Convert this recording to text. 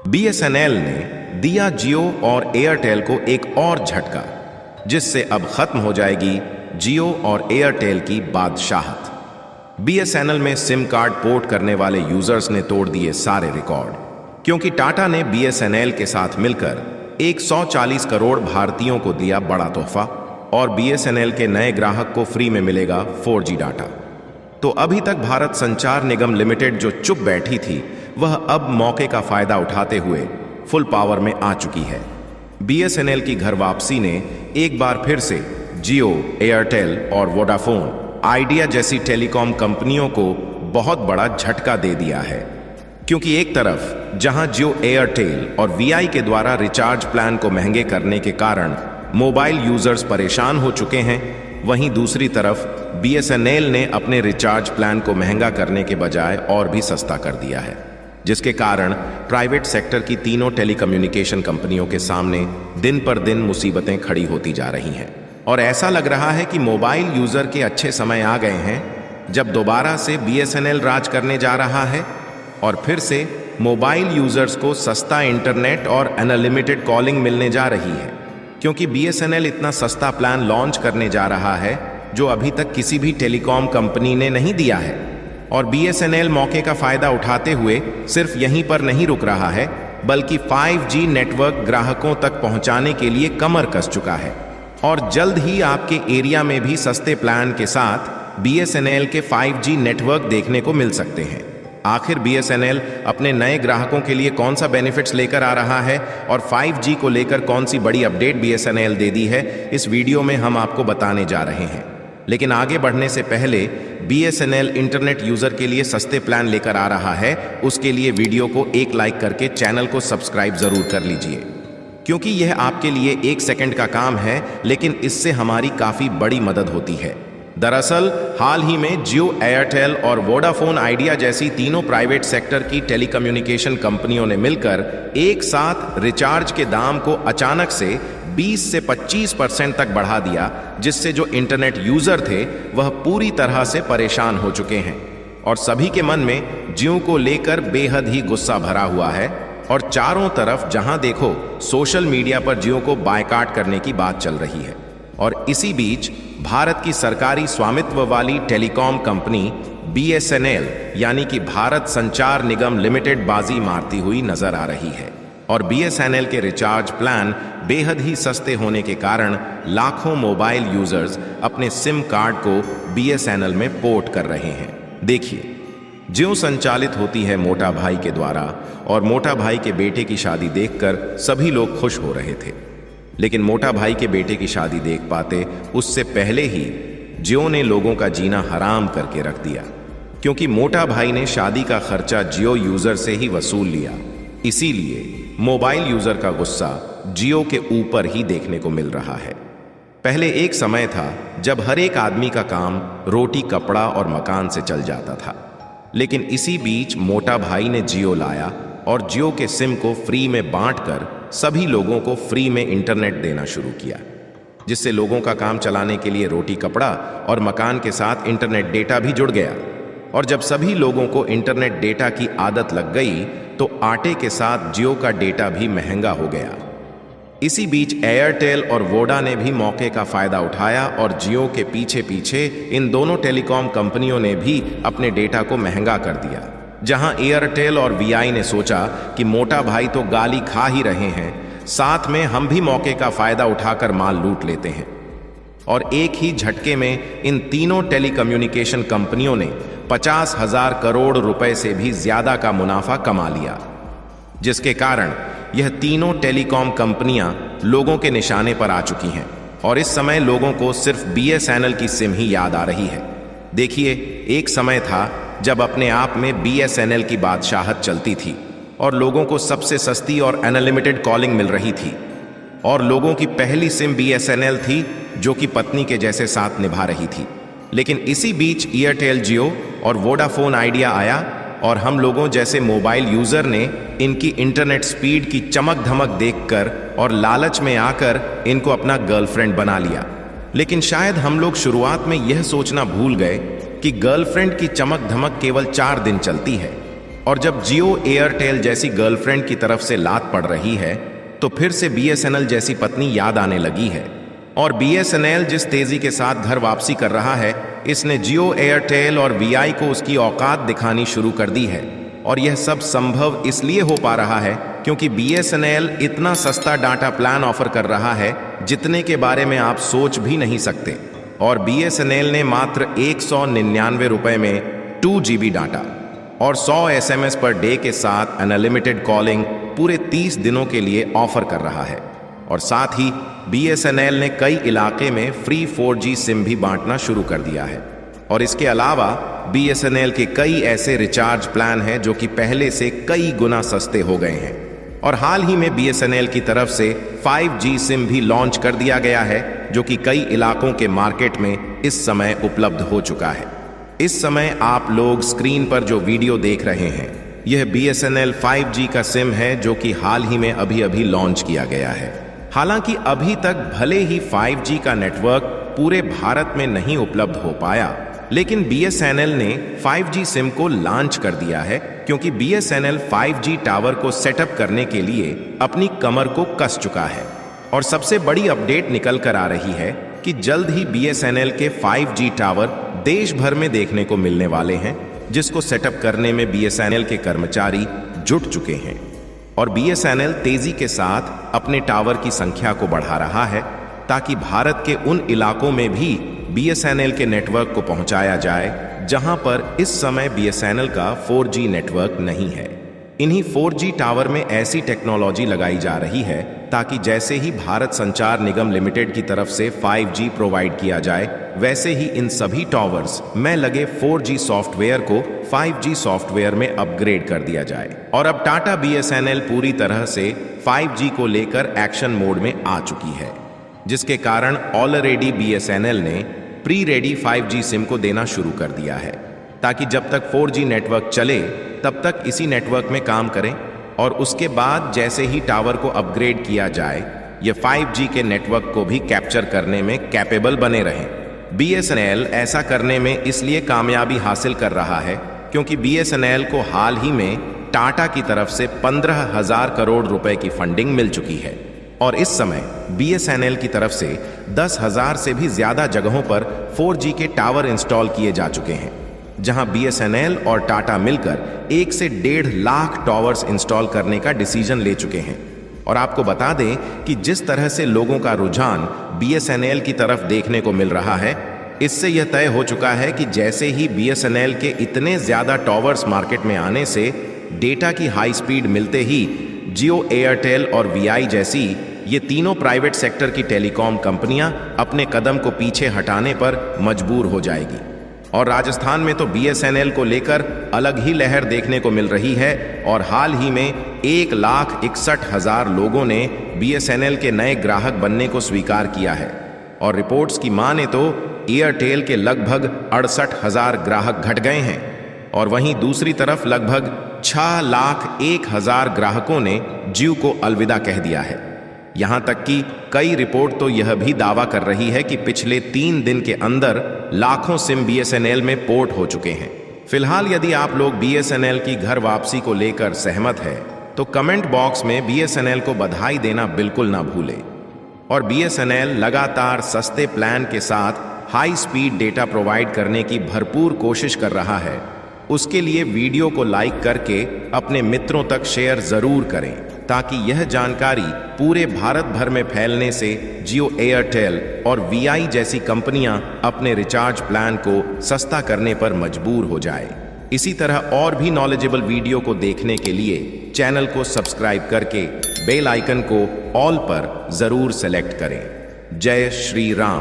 BSNL ने दिया जियो और एयरटेल को एक और झटका, जिससे अब खत्म हो जाएगी जियो और एयरटेल की बादशाहत। बीएसएनएल में सिम कार्ड पोर्ट करने वाले यूजर्स ने तोड़ दिए सारे रिकॉर्ड, क्योंकि टाटा ने बीएसएनएल के साथ मिलकर 140 करोड़ भारतीयों को दिया बड़ा तोहफा और बीएसएनएल के नए ग्राहक को फ्री में मिलेगा 4G डाटा। तो अभी तक भारत संचार निगम लिमिटेड जो चुप बैठी थी, वह अब मौके का फायदा उठाते हुए फुल पावर में आ चुकी है। बीएसएनएल की घर वापसी ने एक बार फिर से जियो, एयरटेल और वोडाफोन आइडिया जैसी टेलीकॉम कंपनियों को बहुत बड़ा झटका दे दिया है, क्योंकि एक तरफ जहां जियो, एयरटेल और वीआई के द्वारा रिचार्ज प्लान को महंगे करने के कारण मोबाइल यूजर्स परेशान हो चुके हैं, वहीं दूसरी तरफ बीएसएनएल ने अपने रिचार्ज प्लान को महंगा करने के बजाय और भी सस्ता कर दिया है, जिसके कारण प्राइवेट सेक्टर की तीनों टेलीकम्युनिकेशन कंपनियों के सामने दिन पर दिन मुसीबतें खड़ी होती जा रही हैं। और ऐसा लग रहा है कि मोबाइल यूजर के अच्छे समय आ गए हैं, जब दोबारा से बीएसएनएल राज करने जा रहा है और फिर से मोबाइल यूजर्स को सस्ता इंटरनेट और अनलिमिटेड कॉलिंग मिलने जा रही है, क्योंकि बीएसएनएल इतना सस्ता प्लान लॉन्च करने जा रहा है जो अभी तक किसी भी टेलीकॉम कंपनी ने नहीं दिया है। और बीएसएनएल मौके का फायदा उठाते हुए सिर्फ यहीं पर नहीं रुक रहा है, बल्कि 5G नेटवर्क ग्राहकों तक पहुंचाने के लिए कमर कस चुका है। और जल्द ही आपके एरिया में भी सस्ते प्लान के साथ बीएसएनएल के 5G नेटवर्क देखने को मिल सकते हैं। आखिर बीएसएनएल अपने नए ग्राहकों के लिए कौन सा बेनिफिट्स लेकर आ रहा है और 5G को लेकर कौन सी बड़ी अपडेट बीएसएनएल दे दी है, इस वीडियो में हम आपको बताने जा रहे हैं। लेकिन आगे बढ़ने से पहले बीएसएनएल इंटरनेट यूजर के लिए सस्ते प्लान लेकर आ रहा है, उसके लिए वीडियो को एक लाइक करके चैनल को सब्सक्राइब जरूर कर लीजिए, क्योंकि यह आपके लिए 1 सेकंड का काम है, लेकिन इससे हमारी काफी बड़ी मदद होती है। दरअसल हाल ही में जियो, एयरटेल और वोडाफोन आइडिया जैसी तीनों प्राइवेट सेक्टर की टेलीकम्युनिकेशन कंपनियों ने मिलकर एक साथ रिचार्ज के दाम को अचानक से 20 से 25% तक बढ़ा दिया, जिससे जो इंटरनेट यूजर थे वह पूरी तरह से परेशान हो चुके हैं। और सभी के मन में जियो को लेकर बेहद ही गुस्सा भरा हुआ है और चारों तरफ जहां देखो सोशल मीडिया पर जियो को बायकॉट करने की बात चल रही है। और इसी बीच भारत की सरकारी स्वामित्व वाली टेलीकॉम कंपनी बीएसएनएल यानी कि भारत संचार निगम लिमिटेड बाजी मारती हुई नजर आ रही है। और बीएसएनएल के रिचार्ज प्लान बेहद ही सस्ते होने के कारण लाखों मोबाइल यूजर्स अपने सिम कार्ड को बीएसएनएल में पोर्ट कर रहे हैं। देखिए, जियो संचालित होती है मोटा भाई के द्वारा और मोटा भाई के बेटे की शादी देखकर सभी लोग खुश हो रहे थे। लेकिन मोटा भाई के बेटे की शादी देख पाते उससे पहले ही जियो ने लोगों का जीना हराम करके रख दिया, क्योंकि मोटा भाई ने शादी का खर्चा जियो यूजर से ही वसूल लिया। इसीलिए मोबाइल यूजर का गुस्सा जियो के ऊपर ही देखने को मिल रहा है। पहले एक समय था जब हर एक आदमी का काम रोटी, कपड़ा और मकान से चल जाता था, लेकिन इसी बीच मोटा भाई ने जियो लाया और जियो के सिम को फ्री में बांटकर सभी लोगों को फ्री में इंटरनेट देना शुरू किया, जिससे लोगों का काम चलाने के लिए रोटी, कपड़ा और मकान के साथ इंटरनेट डेटा भी जुड़ गया। और जब सभी लोगों को इंटरनेट डेटा की आदत लग गई तो आटे के साथ जियो का डेटा भी महंगा हो गया। इसी बीच एयरटेल और वोडा ने भी मौके का फायदा उठाया और जियो के पीछे पीछे इन दोनों टेलीकॉम कंपनियों ने भी अपने डेटा को महंगा कर दिया। जहां एयरटेल और वीआई ने सोचा कि मोटा भाई तो गाली खा ही रहे हैं, साथ में हम भी मौके का फायदा उठाकर माल लूट लेते हैं। और एक ही झटके में इन तीनों टेलीकम्युनिकेशन कंपनियों ने 50,000 करोड़ रुपए से भी ज्यादा का मुनाफा कमा लिया, जिसके कारण यह तीनों टेलीकॉम कंपनियां लोगों के निशाने पर आ चुकी हैं। और इस समय लोगों को सिर्फ बीएसएनएल की सिम ही याद आ रही है। देखिए, एक समय था जब अपने आप में बीएसएनएल की बादशाहत चलती थी और लोगों को सबसे सस्ती और अनलिमिटेड कॉलिंग मिल रही थी, और लोगों की पहली सिम बीएसएनएल थी जो कि पत्नी के जैसे साथ निभा रही थी। लेकिन इसी बीच एयरटेल, जियो और वोडाफोन आइडिया आया और हम लोगों जैसे मोबाइल यूजर ने इनकी इंटरनेट स्पीड की चमक धमक देखकर और लालच में आकर इनको अपना गर्लफ्रेंड बना लिया। लेकिन शायद हम लोग शुरुआत में यह सोचना भूल गए कि गर्लफ्रेंड की चमक धमक केवल 4 दिन चलती है, और जब जियो एयरटेल जैसी गर्लफ्रेंड की तरफ से लात पड़ रही है तो फिर से बीएसएनएल जैसी पत्नी याद आने लगी है। और बीएसएनएल जिस तेजी के साथ घर वापसी कर रहा है, इसने जियो एयरटेल और वीआई को उसकी औकात दिखानी शुरू कर दी है। और यह सब संभव इसलिए हो पा रहा है क्योंकि बीएसएनएल इतना सस्ता डाटा प्लान ऑफर कर रहा है जितने के बारे में आप सोच भी नहीं सकते। और बीएसएनएल ने मात्र 199 रुपए में 2 GB डाटा और 100 SMS पर डे के साथ अनलिमिटेड कॉलिंग पूरे 30 दिनों के लिए ऑफर कर रहा है। और साथ ही बीएसएनएल ने कई इलाके में फ्री 4G सिम भी बांटना शुरू कर दिया है। और इसके अलावा बीएसएनएल के कई ऐसे रिचार्ज प्लान हैं जो कि पहले से कई गुना सस्ते हो गए हैं। और हाल ही में बीएसएनएल की तरफ से 5G सिम भी लॉन्च कर दिया गया है जो कि कई इलाकों के मार्केट में इस समय उपलब्ध हो चुका है। इस समय आप लोग स्क्रीन पर जो वीडियो देख रहे हैं यह बीएसएनएल 5G का सिम है जो कि हाल ही में अभी लॉन्च किया गया है। हालांकि अभी तक भले ही 5G का नेटवर्क पूरे भारत में नहीं उपलब्ध हो पाया, लेकिन बीएसएनएल ने 5G सिम को लॉन्च कर दिया है क्योंकि बीएसएनएल 5G टावर को सेटअप करने के लिए अपनी कमर को कस चुका है। और सबसे बड़ी अपडेट निकल कर आ रही है कि जल्द ही बीएसएनएल के 5G टावर देश भर में देखने को मिलने वाले हैं, जिसको सेटअप करने में बीएसएनएल के कर्मचारी जुट चुके हैं। और बीएसएनएल तेजी के साथ अपने टावर की संख्या को बढ़ा रहा है ताकि भारत के उन इलाकों में भी बीएसएनएल के नेटवर्क को पहुंचाया जाए जहां पर इस समय बीएसएनएल का 4G नेटवर्क नहीं है। इन्हीं 4G टावर में ऐसी टेक्नोलॉजी लगाई जा रही है ताकि जैसे ही भारत संचार निगम लिमिटेड की तरफ से 5G प्रोवाइड किया जाए, वैसे ही इन सभी टावर्स में लगे 4G सॉफ्टवेयर को 5G सॉफ्टवेयर में अपग्रेड कर दिया जाए। और अब टाटा बीएसएनएल पूरी तरह से 5G को लेकर एक्शन मोड में आ चुकी है, जिसके कारण ऑलरेडी बीएसएनएल ने प्री रेडी 5G सिम को देना शुरू कर दिया है ताकि जब तक 4G नेटवर्क चले तब तक इसी नेटवर्क में काम करें। और उसके बाद जैसे ही टावर को अपग्रेड किया जाए, ये 5G के नेटवर्क को भी कैप्चर करने में कैपेबल बने रहें। बीएसएनएल ऐसा करने में इसलिए कामयाबी हासिल कर रहा है क्योंकि बीएसएनएल को हाल ही में टाटा की तरफ से 15,000 करोड़ रुपए की फंडिंग मिल चुकी है। और इस समय बीएसएनएल की तरफ से 10,000 से भी ज्यादा जगहों पर 4G के टावर इंस्टॉल किए जा चुके हैं, जहां बीएसएनएल और टाटा मिलकर 1 से 1.5 लाख टावर्स इंस्टॉल करने का डिसीजन ले चुके हैं। और आपको बता दें कि जिस तरह से लोगों का रुझान बीएसएनएल की तरफ देखने को मिल रहा है, इससे यह तय हो चुका है कि जैसे ही बीएसएनएल के इतने ज्यादा टावर्स मार्केट में आने से डेटा की हाई स्पीड मिलते ही जियो एयरटेल और वीआई जैसी ये तीनों प्राइवेट सेक्टर की टेलीकॉम कंपनियां अपने कदम को पीछे हटाने पर मजबूर हो जाएगी। और राजस्थान में तो बीएसएनएल को लेकर अलग ही लहर देखने को मिल रही है। और हाल ही में 1,61,000 लोगों ने बीएसएनएल के नए ग्राहक बनने को स्वीकार किया है। और रिपोर्ट्स की माने तो एयरटेल के लगभग 68,000 ग्राहक घट गए हैं और वहीं दूसरी तरफ लगभग 6,01,000 ग्राहकों ने जियो को अलविदा कह दिया है। यहां तक कि कई रिपोर्ट तो यह भी दावा कर रही है कि पिछले 3 दिन के अंदर लाखों सिम बीएसएनएल में पोर्ट हो चुके हैं। फिलहाल यदि आप लोग बीएसएनएल की घर वापसी को लेकर सहमत है तो कमेंट बॉक्स में बीएसएनएल को बधाई देना बिल्कुल ना भूले। और बीएसएनएल लगातार सस्ते प्लान के साथ हाई स्पीड डेटा प्रोवाइड करने की भरपूर कोशिश कर रहा है। उसके लिए वीडियो को लाइक करके अपने मित्रों तक शेयर जरूर करें ताकि यह जानकारी पूरे भारत भर में फैलने से जियो एयरटेल और वीआई जैसी कंपनियां अपने रिचार्ज प्लान को सस्ता करने पर मजबूर हो जाए। इसी तरह और भी नॉलेजेबल वीडियो को देखने के लिए चैनल को सब्सक्राइब करके बेल आइकन को ऑल पर जरूर सेलेक्ट करें। जय श्री राम।